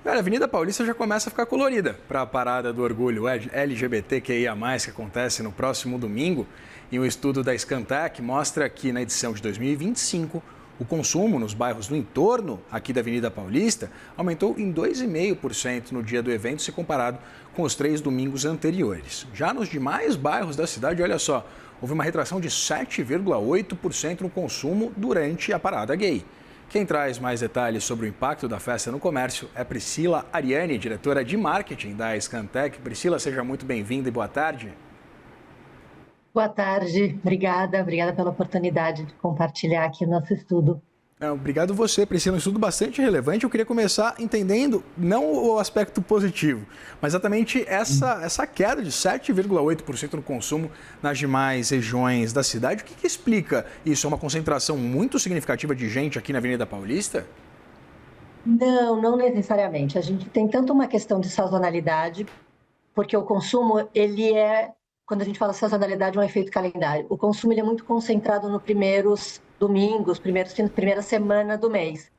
Cara, a Avenida Paulista já começa a ficar colorida para a Parada do Orgulho LGBTQIA+, que acontece no próximo domingo. E um estudo da Scantec mostra que na edição de 2025, o consumo nos bairros do entorno aqui da Avenida Paulista aumentou em 2,5% no dia do evento, se comparado com os 3 domingos anteriores. Já nos demais bairros da cidade, olha só, houve uma retração de 7,8% no consumo durante a Parada Gay. Quem traz mais detalhes sobre o impacto da festa no comércio é Priscila Ariane, diretora de marketing da Scantec. Priscila, seja muito bem-vinda e boa tarde. Boa tarde, obrigada pela oportunidade de compartilhar aqui o nosso estudo. Obrigado você, Priscila. Um estudo bastante relevante. Eu queria começar entendendo não o aspecto positivo, mas exatamente essa queda de 7,8% no consumo nas demais regiões da cidade. O que explica isso? É uma concentração muito significativa de gente aqui na Avenida Paulista? Não necessariamente. A gente tem tanto uma questão de sazonalidade, porque o consumo, quando a gente fala sazonalidade, é um efeito calendário. O consumo ele é muito concentrado nos primeiros domingos, primeira semana do mês.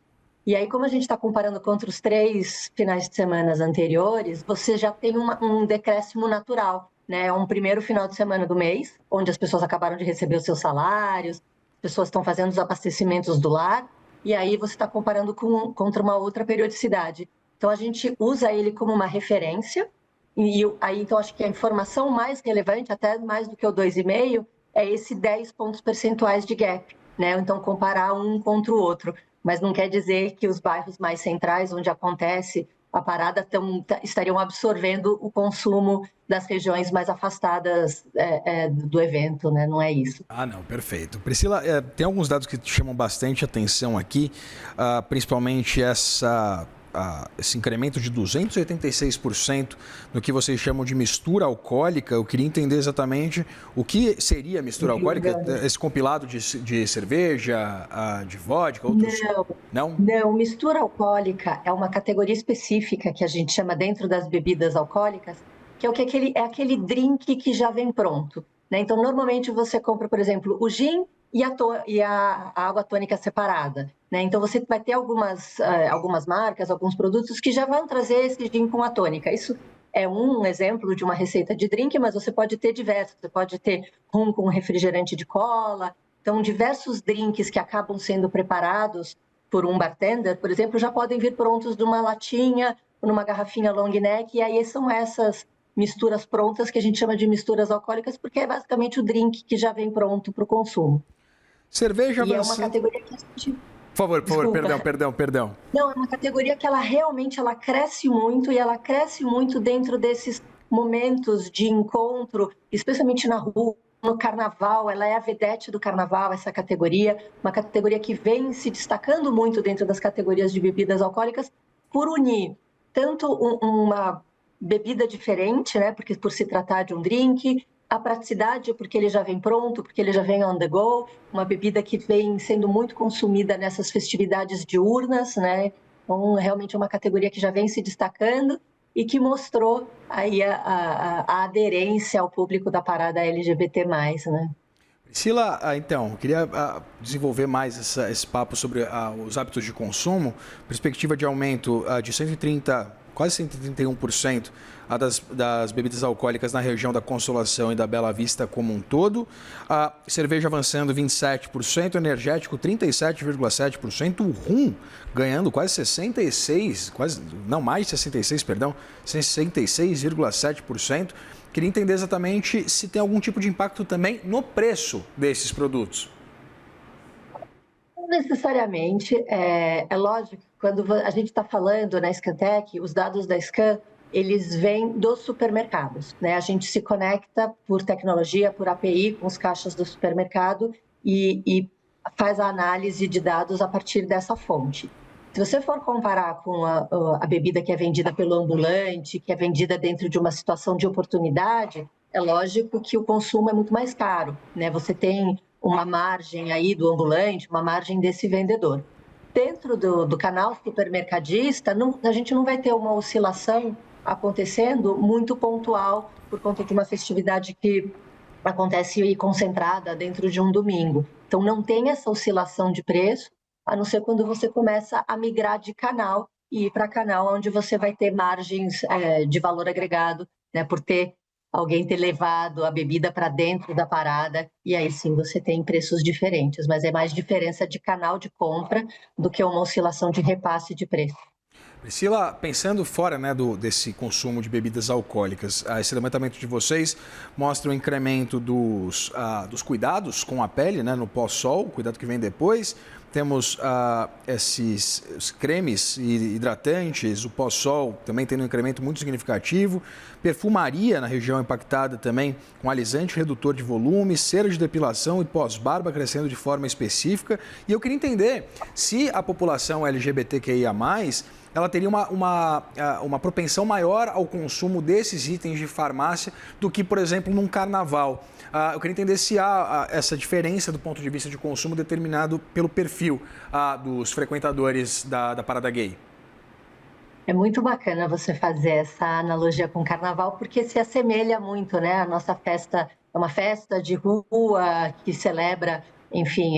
E aí, como a gente está comparando contra os 3 finais de semana anteriores, você já tem um decréscimo natural, né? Um primeiro final de semana do mês, onde as pessoas acabaram de receber os seus salários, as pessoas estão fazendo os abastecimentos do lar, e aí você está comparando contra uma outra periodicidade. Então, a gente usa ele como uma referência, e aí, então, acho que a informação mais relevante, até mais do que o 2,5, é esse 10 pontos percentuais de gap, né? Então, comparar um contra o outro. Mas não quer dizer que os bairros mais centrais, onde acontece a parada, estariam absorvendo o consumo das regiões mais afastadas do evento, né? Não é isso. Não, perfeito. Priscila, tem alguns dados que te chamam bastante atenção aqui, principalmente esse incremento de 286% no que vocês chamam de mistura alcoólica. Eu queria entender exatamente o que seria mistura alcoólica, esse compilado de cerveja, de vodka, outros... Não, mistura alcoólica é uma categoria específica que a gente chama dentro das bebidas alcoólicas, que é aquele drink que já vem pronto, né? Então, normalmente você compra, por exemplo, o gin e a água tônica separada, né? Então, você vai ter algumas marcas, alguns produtos que já vão trazer esse gin com a tônica. Isso é um exemplo de uma receita de drink, mas você pode ter diversos. Você pode ter rum com refrigerante de cola. Então, diversos drinks que acabam sendo preparados por um bartender, por exemplo, já podem vir prontos de uma latinha, numa garrafinha long neck, e aí são essas misturas prontas que a gente chama de misturas alcoólicas, porque é basicamente o drink que já vem pronto para o consumo. Cerveja e é uma categoria que a gente... Por favor, perdão. Não, é uma categoria que ela realmente cresce muito, e ela cresce muito dentro desses momentos de encontro, especialmente na rua, no carnaval. Ela é a vedete do carnaval, essa categoria, uma categoria que vem se destacando muito dentro das categorias de bebidas alcoólicas por unir tanto uma bebida diferente, né, porque por se tratar de um drink, a praticidade, porque ele já vem pronto, porque ele já vem on the go, uma bebida que vem sendo muito consumida nessas festividades diurnas, né? Então, realmente é uma categoria que já vem se destacando e que mostrou aí a aderência ao público da parada LGBT+, né? Priscila, então, eu queria desenvolver mais esse papo sobre os hábitos de consumo, perspectiva de aumento de 130, quase 131% das bebidas alcoólicas na região da Consolação e da Bela Vista como um todo, a cerveja avançando 27%, energético 37,7%, o rum ganhando quase 66, mais de 66, perdão, 66,7%. Queria entender exatamente se tem algum tipo de impacto também no preço desses produtos. Não necessariamente. É lógico que quando a gente está falando na Scantec, os dados da Scan, eles vêm dos supermercados, né? A gente se conecta por tecnologia, por API, com os caixas do supermercado e faz a análise de dados a partir dessa fonte. Se você for comparar com a bebida que é vendida pelo ambulante, que é vendida dentro de uma situação de oportunidade, é lógico que o consumo é muito mais caro, né? Você tem uma margem aí do ambulante, uma margem desse vendedor. Dentro do canal supermercadista, a gente não vai ter uma oscilação acontecendo muito pontual por conta de uma festividade que acontece aí concentrada dentro de um domingo. Então, não tem essa oscilação de preço, a não ser quando você começa a migrar de canal e ir para canal, onde você vai ter margens de valor agregado, né, por alguém ter levado a bebida para dentro da parada, e aí sim você tem preços diferentes, mas é mais diferença de canal de compra do que uma oscilação de repasse de preço. Priscila, pensando fora, né, desse consumo de bebidas alcoólicas, esse levantamento de vocês mostra o incremento dos cuidados com a pele, né, no pós-sol, o cuidado que vem depois. Temos esses cremes hidratantes, o pós-sol também tendo um incremento muito significativo. Perfumaria na região impactada também, com alisante redutor de volume, cera de depilação e pós-barba crescendo de forma específica. E eu queria entender se a população LGBTQIA+, ela teria uma propensão maior ao consumo desses itens de farmácia do que, por exemplo, num carnaval. Eu queria entender se há essa diferença do ponto de vista de consumo determinado pelo perfil dos frequentadores da parada gay. É muito bacana você fazer essa analogia com o carnaval, porque se assemelha muito, né? A nossa festa é uma festa de rua que celebra, enfim,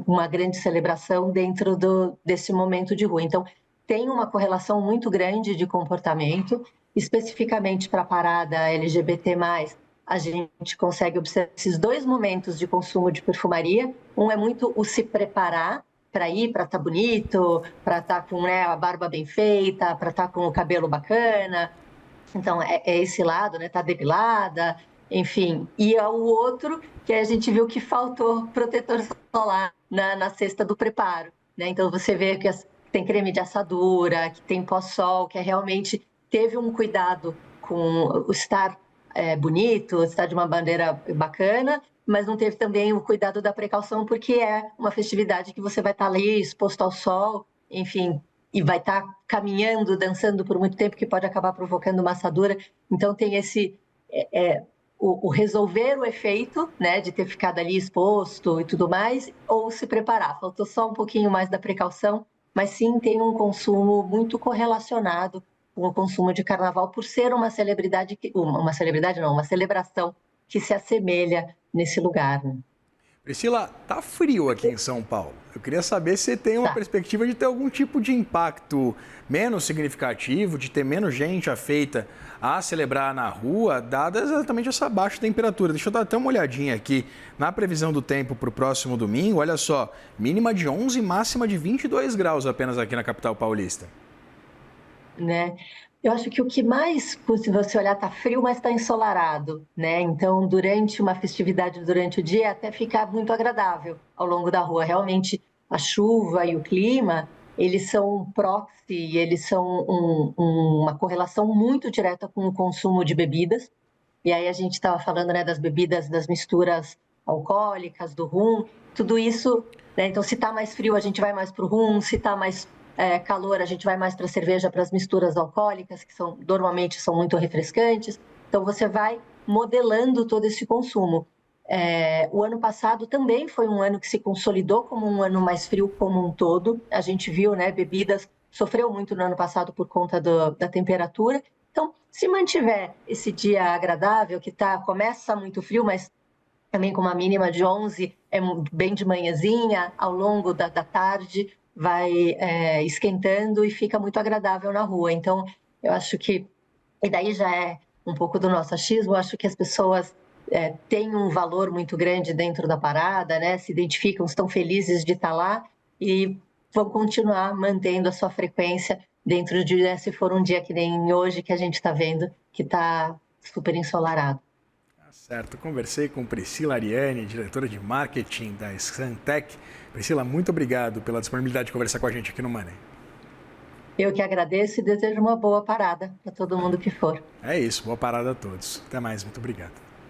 uma grande celebração dentro desse momento de rua. Então, tem uma correlação muito grande de comportamento, especificamente para a parada LGBT+, a gente consegue observar esses dois momentos de consumo de perfumaria. Um é muito o se preparar para ir, para estar bonito, para estar com, né, a barba bem feita, para estar com o cabelo bacana. Então, é esse lado, né, tá depilada, enfim. E é o outro que a gente viu que faltou protetor solar na cesta do preparo, né? Então, você vê que tem creme de assadura, que tem pós-sol, que realmente teve um cuidado com o estar bonito, estar de uma bandeira bacana, mas não teve também o cuidado da precaução, porque é uma festividade que você vai estar ali exposto ao sol, enfim, e vai estar caminhando, dançando por muito tempo, que pode acabar provocando uma assadura. Então, tem esse... o resolver o efeito, né, de ter ficado ali exposto e tudo mais, ou se preparar. Faltou só um pouquinho mais da precaução, mas sim tem um consumo muito correlacionado com o consumo de carnaval, por ser uma celebração que se assemelha nesse lugar. Né? Priscila, tá frio aqui em São Paulo. Eu queria saber se tem uma perspectiva de ter algum tipo de impacto menos significativo, de ter menos gente afeita a celebrar na rua, dada exatamente essa baixa temperatura. Deixa eu dar até uma olhadinha aqui na previsão do tempo para o próximo domingo. Olha só, mínima de 11, máxima de 22 graus apenas aqui na capital paulista. Né? Eu acho que o que mais, se você olhar, está frio, mas está ensolarado, né? Então, durante uma festividade, durante o dia, até fica muito agradável ao longo da rua. Realmente, a chuva e o clima, eles são um proxy, eles são uma correlação muito direta com o consumo de bebidas. E aí a gente estava falando, né, das bebidas, das misturas alcoólicas, do rum, tudo isso, né? Então, se está mais frio, a gente vai mais para o rum, se está mais calor, a gente vai mais para a cerveja, para as misturas alcoólicas, que normalmente são muito refrescantes. Então, você vai modelando todo esse consumo. O ano passado também foi um ano que se consolidou como um ano mais frio como um todo. A gente viu, né, bebidas sofreu muito no ano passado por conta da temperatura. Então, se mantiver esse dia agradável, que começa muito frio, mas também com uma mínima de 11, bem de manhãzinha, ao longo da tarde, vai esquentando e fica muito agradável na rua. Então, eu acho que, e daí já é um pouco do nosso achismo, eu acho que as pessoas têm um valor muito grande dentro da parada, né? Se identificam, estão felizes de estar lá e vão continuar mantendo a sua frequência dentro de, né, se for um dia que nem hoje que a gente está vendo, que está super ensolarado. Certo, conversei com Priscila Ariane, diretora de marketing da Scantec. Priscila, muito obrigado pela disponibilidade de conversar com a gente aqui no Money. Eu que agradeço e desejo uma boa parada para todo mundo que for. É isso, boa parada a todos. Até mais, muito obrigado.